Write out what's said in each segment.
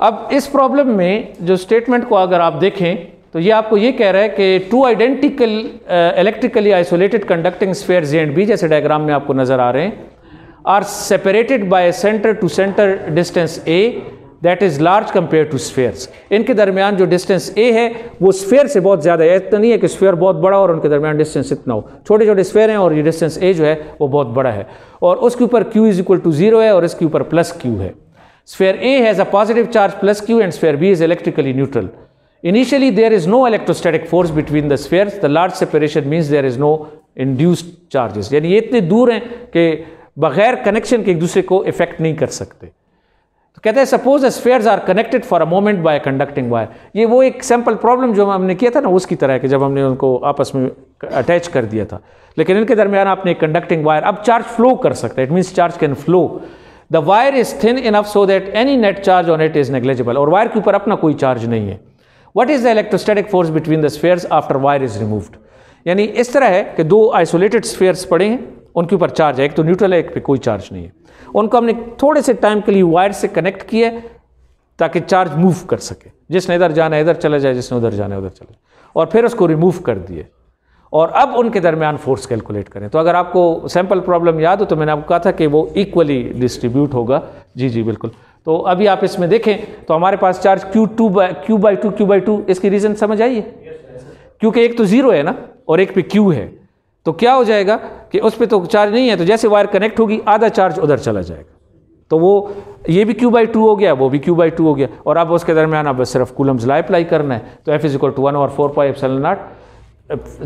अब इस प्रॉब्लम में जो स्टेटमेंट को अगर आप देखें तो ये आपको ये कह रहा है कि two identical electrically isolated conducting spheres A and B, जैसे डायग्राम में आपको नजर आ रहे हैं, are separated by centre to centre distance A that is large compare to spheres. इनके दरमियान जो डिस्टेंस ए है वो स्फीयर से बहुत ज़्यादा है। इतना नहीं है कि स्फीयर बहुत बड़ा और उनके दरमियान डिस्टेंस इतना हो, छोटे छोटे स्फीयर हैं और ये डिस्टेंस ए जो है वो बहुत बड़ा है, और उसके ऊपर q इज इक्वल टू 0 है और इसके ऊपर प्लस q है। Sphere A has a positive charge plus q and sphere B is electrically neutral. Initially there is no electrostatic force between the spheres. The large separation means there is no induced charges. यानी ये इतने दूर हैं कि बगैर connection के एक दूसरे को इफेक्ट नहीं कर सकते। तो कहते हैं suppose the spheres are connected for a moment by conducting wire. ये वो एक सैम्पल प्रॉब्लम जो हमने किया था ना उसकी तरह कि जब हमने उनको आपस में अटैच कर दिया था, लेकिन इनके दरमियान आपने एक कंडक्टिंग वायर, अब चार्ज फ्लो कर सकता है, it means charge can flow. The wire is thin enough so that any net charge on it is negligible. और वायर के ऊपर अपना कोई चार्ज नहीं है। What is the electrostatic force between the spheres after wire is removed? यानी इस तरह है कि दो आइसोलेटेड स्फीयर्स पड़े हैं, उनके ऊपर चार्ज है, एक तो न्यूट्रल है, एक पे कोई चार्ज नहीं है। उनको हमने थोड़े से टाइम के लिए वायर से कनेक्ट किया है ताकि चार्ज मूव कर सके, जिसने इधर जाना है इधर चला जाए, जिसने उधर जाना है उधर चला जाए, और फिर उसको रिमूव कर दिए और अब उनके दरमियान फोर्स कैलकुलेट करें। तो अगर आपको सैम्पल प्रॉब्लम याद हो तो मैंने आपको कहा था कि वो इक्वली डिस्ट्रीब्यूट होगा। जी जी बिल्कुल। तो अभी आप इसमें देखें तो हमारे पास चार्ज q बाई टू, इसकी रीज़न समझ आइए, क्योंकि एक तो 0 है ना और एक पे q है, तो क्या हो जाएगा कि उस पर तो चार्ज नहीं है, तो जैसे वायर कनेक्ट होगी आधा चार्ज उधर चला जाएगा, तो वो ये भी q/2 हो गया, वो भी q/2 हो गया, और अब उसके दरमियान अब सिर्फ कूलम्स लॉ अप्लाई करना है। तो F = 1/4πε0।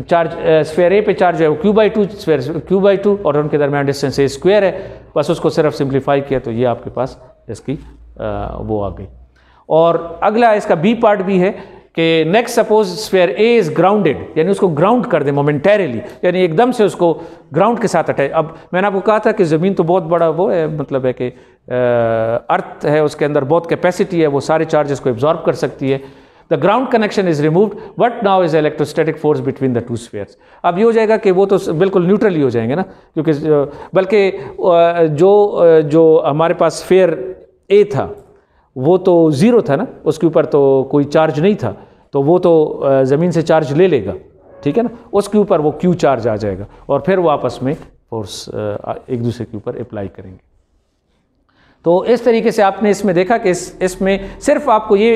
चार्ज स्फीयर ए पे चार्ज है वो q/2, स्फीयर q/2 और उनके दरमियान डिस्टेंस a स्क्वायर है, बस उसको सिर्फ सिंप्लीफाई किया तो ये आपके पास इसकी वो आ गई। और अगला इसका बी पार्ट भी है कि next suppose sphere A is grounded, यानी उसको ग्राउंड कर दे मोमेंटरीली, यानी एकदम से उसको ग्राउंड के साथ अटैच। अब मैंने आपको कहा था कि ज़मीन तो बहुत बड़ा वो है, मतलब है कि अर्थ है, उसके अंदर बहुत कैपेसिटी है, वो सारे चार्जेस को एब्जॉर्ब कर सकती है। The ground connection is removed, what now is electrostatic force between the two spheres. अब ये हो जाएगा कि वो तो बिल्कुल न्यूट्रल ही हो जाएंगे ना, क्योंकि बल्कि जो हमारे पास स्फीयर ए था वो तो 0 था ना, उसके ऊपर तो कोई चार्ज नहीं था, तो वो तो ज़मीन से चार्ज ले लेगा, ठीक है ना, उसके ऊपर वो q चार्ज आ जाएगा और फिर वो आपस में फोर्स एक दूसरे के ऊपर अप्लाई करेंगे। तो इस तरीके से आपने इसमें देखा कि इसमें सिर्फ आपको ये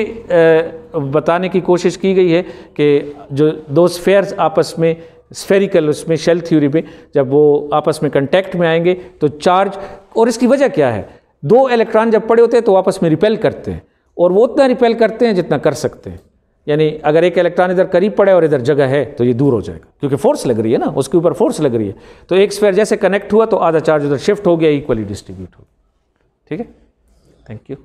बताने की कोशिश की गई है कि जो दो स्फीयर्स आपस में स्फेरिकल, उसमें शेल थ्योरी में जब वो आपस में कांटेक्ट में आएंगे तो चार्ज, और इसकी वजह क्या है, दो इलेक्ट्रॉन जब पड़े होते हैं तो आपस में रिपेल करते हैं, और वो उतना रिपेल करते हैं जितना कर सकते हैं। यानी अगर एक इलेक्ट्रॉन इधर करीब पड़े और इधर जगह है तो ये दूर हो जाएगा, क्योंकि फोर्स लग रही है ना, उसके ऊपर फोर्स लग रही है। तो एक स्फीयर जैसे कनेक्ट हुआ तो आधा चार्ज उधर शिफ्ट हो गया, इक्वली डिस्ट्रीब्यूट हो गया। ठीक है, थैंक यू।